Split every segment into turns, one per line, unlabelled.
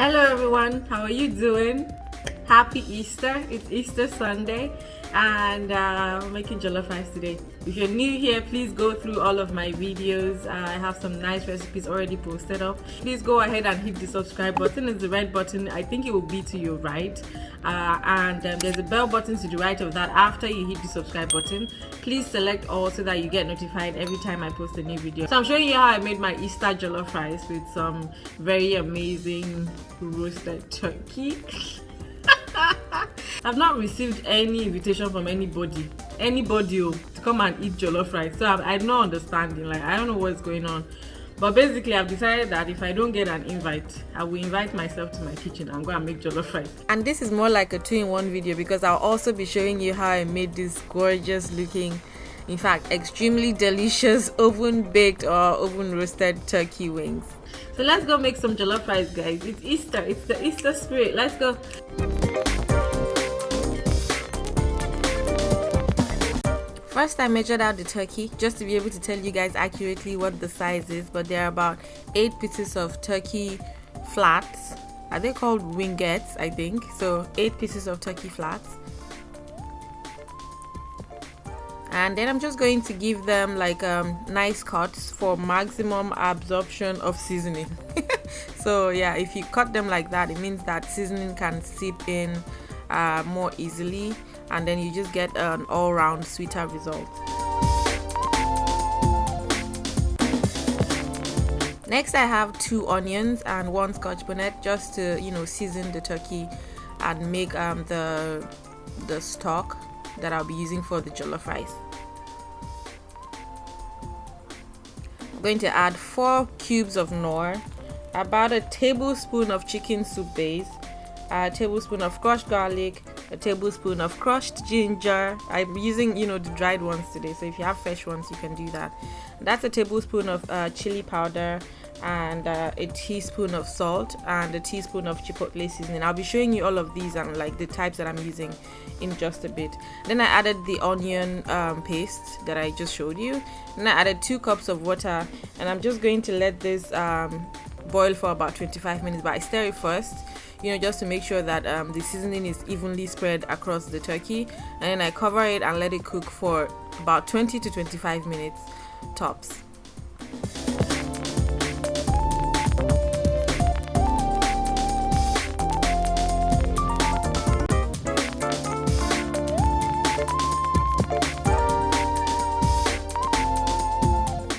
Hello everyone, how are you doing? Happy Easter. It's Easter Sunday and we're making jollof rice today. If you're new here, please go through all of my videos. I have some nice recipes already posted up. Please go ahead and hit the subscribe button. It's the red button. I think it will be to your right, and there's a bell button to the right of that. After you hit the subscribe button, please select all so that you get notified every time I post a new video. So I'm showing you how I made my Easter jollof rice with some very amazing roasted turkey. I've not received any invitation from anybody to come and eat jollof rice, so I'm not understanding. Like, I don't know what's going on, but basically I've decided that if I don't get an invite, I will invite myself to my kitchen and go and make jollof rice. And this is more like a 2-in-1 video because I'll also be showing you how I made this gorgeous looking, in fact extremely delicious oven baked or oven roasted turkey wings. So let's go make some jollof rice, guys. It's Easter, it's the Easter spirit. Let's go. First, I measured out the turkey just to be able to tell you guys accurately what the size is, but there are about 8 pieces of turkey flats. Are they called wingettes? I think so. 8 pieces of turkey flats, and then I'm just going to give them like nice cuts for maximum absorption of seasoning. So yeah, if you cut them like that, it means that seasoning can seep in more easily, and then you just get an all-round sweeter result. Next, I have 2 onions and 1 scotch bonnet just to season the turkey and make the stock that I'll be using for the jollof rice. I'm going to add 4 cubes of Knorr, about a tablespoon of chicken soup base, a tablespoon of crushed garlic, a tablespoon of crushed ginger. I'm using the dried ones today, so if you have fresh ones you can do that. That's a tablespoon of chili powder, and a teaspoon of salt, and a teaspoon of chipotle seasoning. I'll be showing you all of these and like the types that I'm using in just a bit. Then I added the onion paste that I just showed you. Then I added 2 cups of water, and I'm just going to let this boil for about 25 minutes, but I stir it first, just to make sure that the seasoning is evenly spread across the turkey, and then I cover it and let it cook for about 20 to 25 minutes tops.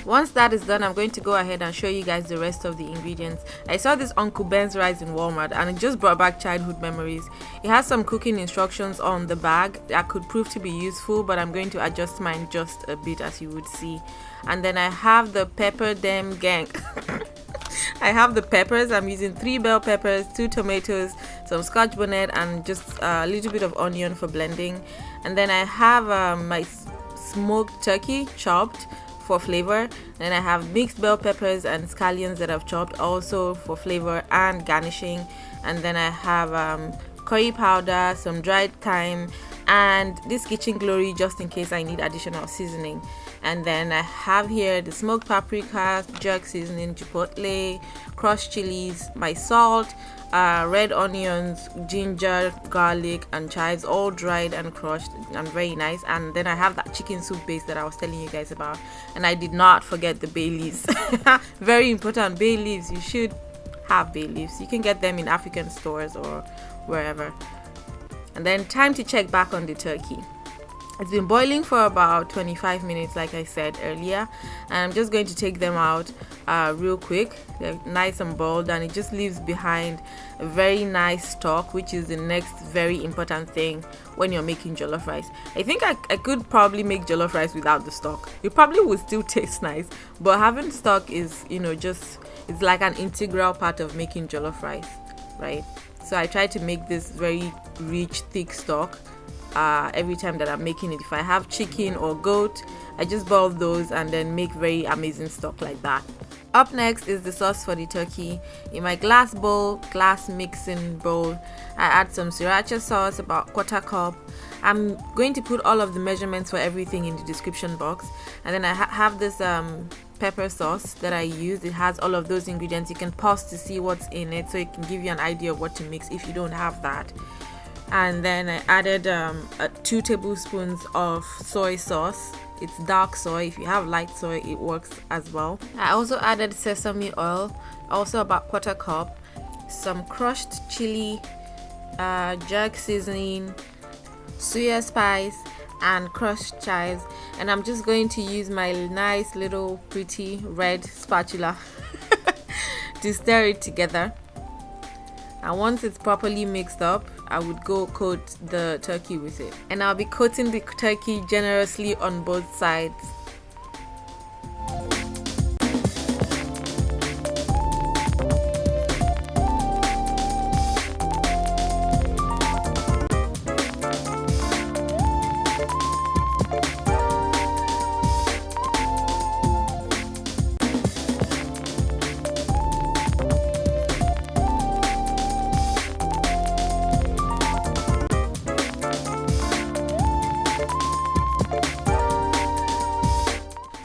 Once that is done, I'm going to go ahead and show you guys the rest of the ingredients. I saw this Uncle Ben's rice in Walmart and it just brought back childhood memories. It has some cooking instructions on the bag that could prove to be useful, but I'm going to adjust mine just a bit, as you would see. And then I have the pepper dem gang. I have the peppers. I'm using 3 bell peppers, 2 tomatoes, some scotch bonnet, and just a little bit of onion for blending. And then I have my smoked turkey chopped for flavor. Then I have mixed bell peppers and scallions that I've chopped also for flavor and garnishing. And then I have curry powder, some dried thyme, and this kitchen glory just in case I need additional seasoning. And then I have here the smoked paprika, jerk seasoning, chipotle, crushed chilies, my salt, red onions, ginger, garlic, and chives, all dried and crushed and very nice. And then I have that chicken soup base that I was telling you guys about, and I did not forget the bay leaves. Very important, bay leaves. You should have bay leaves. You can get them in African stores or wherever. And then time to check back on the turkey. It's been boiling for about 25 minutes, like I said earlier, and I'm just going to take them out real quick. They're nice and boiled, and it just leaves behind a very nice stock, which is the next very important thing when you're making jollof rice. I think I could probably make jollof rice without the stock. It probably would still taste nice, but having stock is it's like an integral part of making jollof rice, right? So I try to make this very rich, thick stock every time that I'm making it. If I have chicken or goat, I just boil those and then make very amazing stock like that. Up next is the sauce for the turkey. In my glass mixing bowl, I add some Sriracha sauce, about 1/4 cup. I'm going to put all of the measurements for everything in the description box. And then I have this pepper sauce that I used. It has all of those ingredients. You can pause to see what's in it so it can give you an idea of what to mix if you don't have that. And then I added 2 tablespoons of soy sauce. It's dark soy. If you have light soy, it works as well. I also added sesame oil, also about 1/4 cup, some crushed chili, jerk seasoning, suya spice, and crushed chives. And I'm just going to use my nice little pretty red spatula to stir it together. And once it's properly mixed up, I would go coat the turkey with it. And I'll be coating the turkey generously on both sides.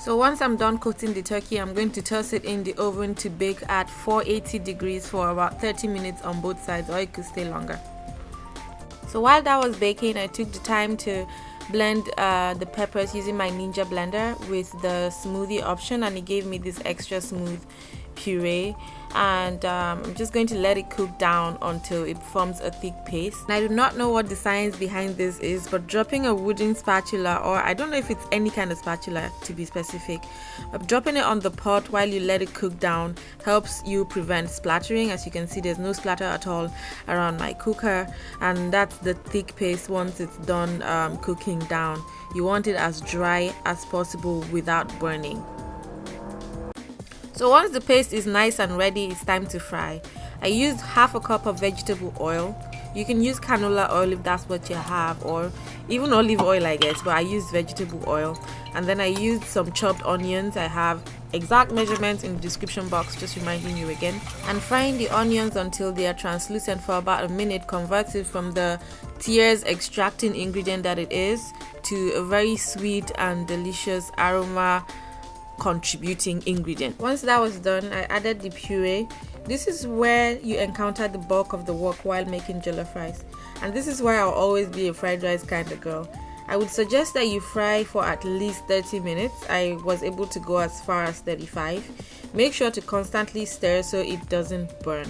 So once I'm done coating the turkey, I'm going to toss it in the oven to bake at 480 degrees for about 30 minutes on both sides, or it could stay longer. So while that was baking, I took the time to blend the peppers using my Ninja blender with the smoothie option, and it gave me this extra smooth puree. And I'm just going to let it cook down until it forms a thick paste. And I do not know what the science behind this is, but dropping a wooden spatula, or I don't know if it's any kind of spatula to be specific, but dropping it on the pot while you let it cook down helps you prevent splattering. As you can see, there's no splatter at all around my cooker, and that's the thick paste once it's done cooking down. You want it as dry as possible without burning. So once the paste is nice and ready, it's time to fry. I used 1/2 cup of vegetable oil. You can use canola oil if that's what you have, or even olive oil, I guess, but I used vegetable oil. And then I used some chopped onions. I have exact measurements in the description box, just reminding you again. And frying the onions until they are translucent for about a minute converts it from the tears extracting ingredient that it is to a very sweet and delicious aroma contributing ingredient. Once that was done, I added the puree. This is where you encounter the bulk of the work while making jollof rice, and this is why I'll always be a fried rice kind of girl. I would suggest that you fry for at least 30 minutes. I was able to go as far as 35. Make sure to constantly stir so it doesn't burn.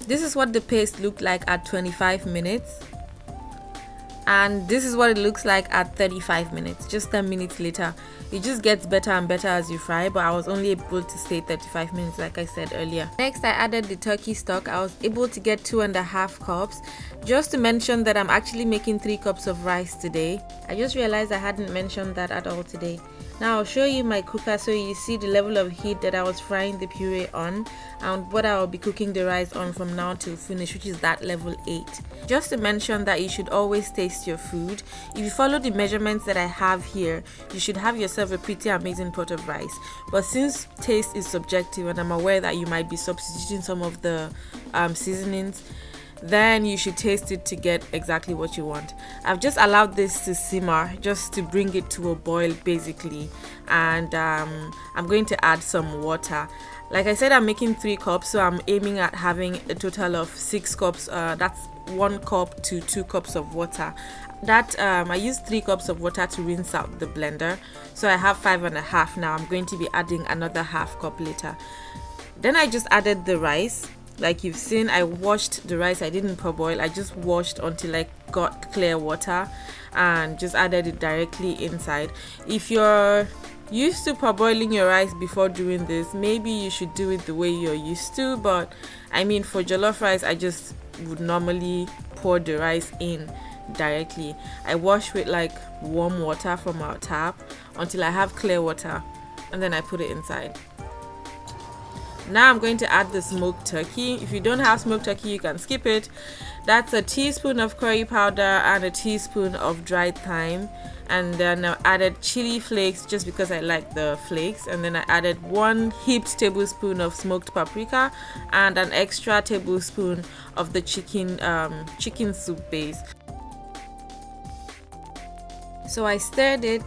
This is what the paste looked like at 25 minutes, and this is what it looks like at 35 minutes, just 10 minutes later. It just gets better and better as you fry, but I was only able to stay 35 minutes like I said earlier. Next, I added the turkey stock. I was able to get 2.5 cups. Just to mention that I'm actually making 3 cups of rice today. I just realized I hadn't mentioned that at all today. Now I'll show you my cooker so you see the level of heat that I was frying the puree on, and what I will be cooking the rice on from now till finish, which is that level 8. Just to mention that you should always taste your food. If you follow the measurements that I have here, you should have yourself a pretty amazing pot of rice. But since taste is subjective, and I'm aware that you might be substituting some of the seasonings, then you should taste it to get exactly what you want. I've just allowed this to simmer just to bring it to a boil basically, and I'm going to add some water. Like I said, I'm making 3 cups, so I'm aiming at having a total of 6 cups. That's 1 cup to 2 cups of water. That I used 3 cups of water to rinse out the blender, so I have 5.5 now. I'm going to be adding another 1/2 cup later. Then I just added the rice. Like you've seen, I washed the rice. I didn't parboil. I just washed until I got clear water and just added it directly inside. If you're used to parboiling your rice before doing this, maybe you should do it the way you're used to, but I mean, for jollof rice, I just would normally pour the rice in directly. I wash with like warm water from our tap until I have clear water, and then I put it inside. Now I'm going to add the smoked turkey. If you don't have smoked turkey, you can skip it. That's a teaspoon of curry powder and a teaspoon of dried thyme. And then I added chili flakes just because I like the flakes. And then I added 1 heaped tablespoon of smoked paprika and an extra tablespoon of the chicken soup base. So I stirred it.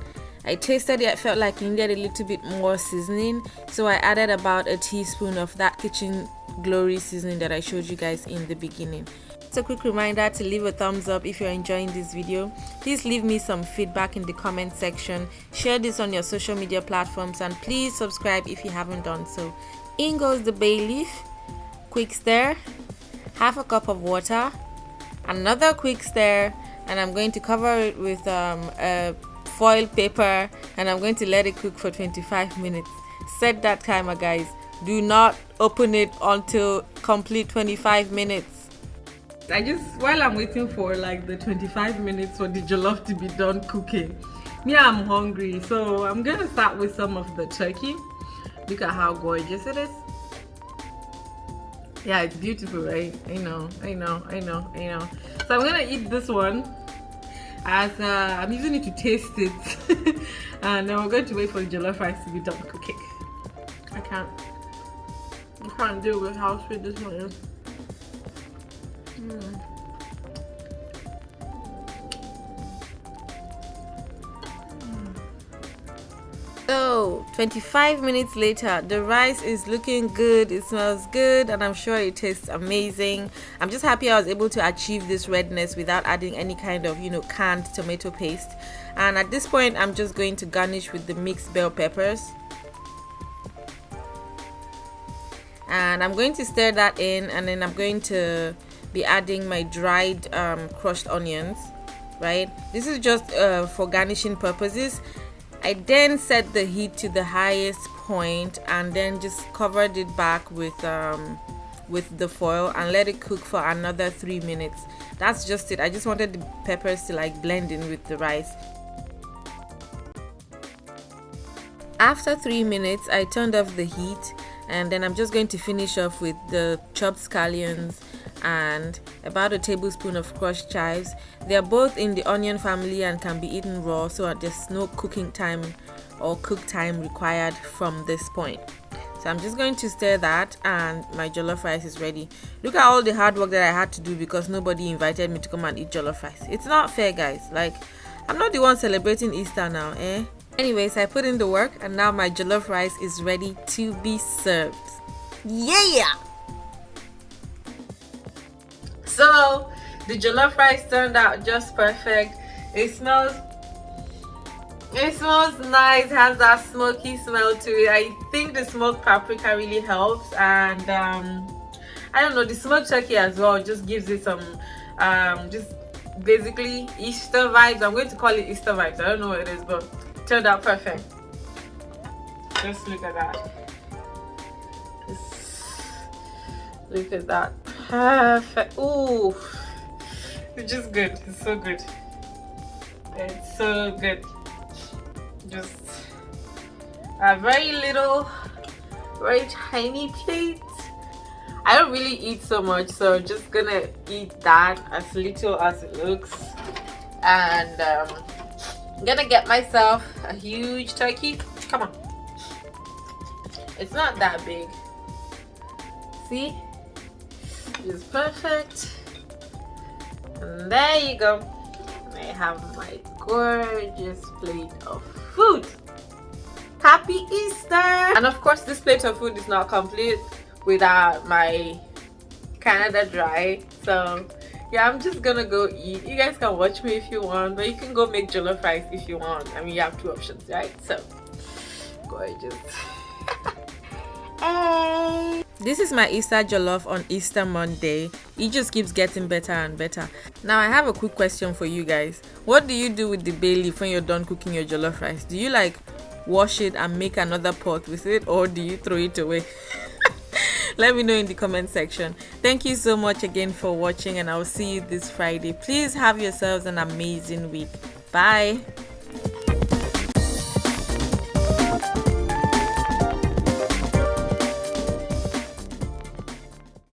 I tasted it. I felt like it needed a little bit more seasoning, so I added about a teaspoon of that Kitchen Glory seasoning that I showed you guys in the beginning. Just a quick reminder to leave a thumbs up if you're enjoying this video. Please leave me some feedback in the comment section. Share this on your social media platforms, and please subscribe if you haven't done so. In goes the bay leaf, quick stir, half a cup of water, another quick stir, and I'm going to cover it with a foil paper, and I'm going to let it cook for 25 minutes. Set that timer, guys. Do not open it until complete 25 minutes. While I'm waiting for like the 25 minutes for the jollof to be done cooking, I'm hungry, so I'm gonna start with some of the turkey. Look at how gorgeous it is. Yeah, it's beautiful, right? I know. So I'm gonna eat this one, as I'm using it to taste it. And then we're going to wait for the jollof rice to be done cooking. I can't deal with how sweet this one is. So 25 minutes later, the rice is looking good, it smells good, and I'm sure it tastes amazing. I'm just happy I was able to achieve this redness without adding any kind of canned tomato paste. And at this point, I'm just going to garnish with the mixed bell peppers, and I'm going to stir that in, and then I'm going to be adding my dried crushed onions. Right, this is just for garnishing purposes. I then set the heat to the highest point and then just covered it back with the foil and let it cook for another 3 minutes. That's just it. I just wanted the peppers to like blend in with the rice. After 3 minutes, I turned off the heat, and then I'm just going to finish off with the chopped scallions and about a tablespoon of crushed chives. They are both in the onion family and can be eaten raw, so there's no cooking time or cook time required from this point. So I'm just going to stir that, and my jollof rice is ready. Look at all the hard work that I had to do because nobody invited me to come and eat jollof rice. It's not fair, guys. Like, I'm not the one celebrating Easter now, eh? Anyways, I put in the work, and now my jollof rice is ready to be served. Yeah! So the jollof rice turned out just perfect. It smells nice, has that smoky smell to it. I think the smoked paprika really helps, and I don't know, the smoked turkey as well just gives it some just basically Easter vibes. I'm going to call it Easter vibes. I don't know what it is, but it turned out perfect. Just look at that. Look at that. Perfect. Ooh, it's just good. It's so good. It's so good. Just a very little, very tiny plate. I don't really eat so much, so I'm just gonna eat that as little as it looks. And I'm gonna get myself a huge turkey. Come on. It's not that big. See? It's perfect. And there you go. I have my gorgeous plate of food. Happy Easter! And of course, this plate of food is not complete without my Canada Dry. So yeah, I'm just gonna go eat. You guys can watch me if you want, but you can go make jollof rice if you want. I mean, you have two options, right? So gorgeous. Hey. This is my Easter jollof on Easter Monday. It just keeps getting better and better. Now I have a quick question for you guys. What do you do with the bay leaf when you're done cooking your jollof rice? Do you like wash it and make another pot with it, or do you throw it away? Let me know in the comment section. Thank you so much again for watching, and I will see you this Friday. Please have yourselves an amazing week. Bye.